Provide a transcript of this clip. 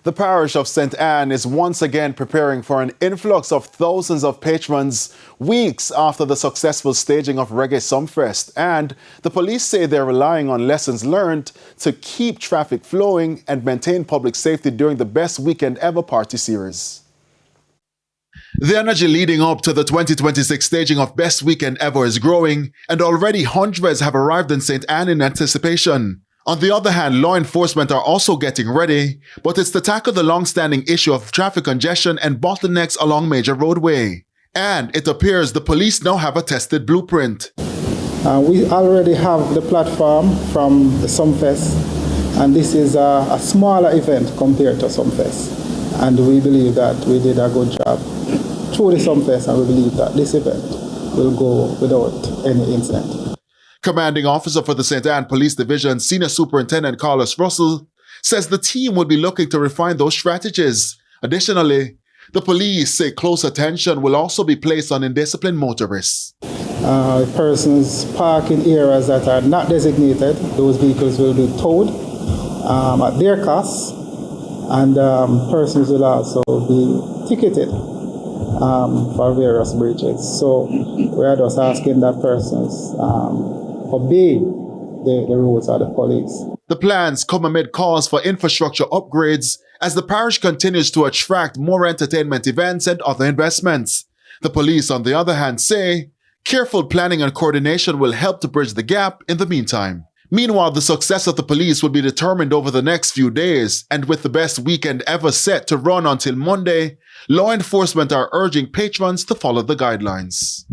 The parish of St. Anne is once again preparing for an influx of thousands of patrons weeks after the successful staging of Reggae Sumfest, and the police say they're relying on lessons learned to keep traffic flowing and maintain public safety during the best weekend ever party series. The energy leading up to the 2026 staging of Best Weekend Ever is growing, and already hundreds have arrived in St. Anne in anticipation. On the other hand, law enforcement are also getting ready, but it's to tackle the long-standing issue of traffic congestion and bottlenecks along major roadway. And it appears the police now have a tested blueprint. We already have the platform from the Sumfest, and this is a smaller event compared to Sumfest. And we believe that we did a good job through the Sumfest, and we believe that this event will go without any incident. Commanding officer for the St. Anne Police Division, Senior Superintendent Carlos Russell, says the team would be looking to refine those strategies. Additionally, the police say close attention will also be placed on indisciplined motorists. Persons park in areas that are not designated, those vehicles will be towed at their cost, and persons will also be ticketed for various breaches. So we are just asking that persons obey the rules of the police. The plans come amid calls for infrastructure upgrades as the parish continues to attract more entertainment events and other investments. The police, on the other hand, say careful planning and coordination will help to bridge the gap in the meantime. Meanwhile, the success of the police will be determined over the next few days, and with the best weekend ever set to run until Monday, law enforcement are urging patrons to follow the guidelines.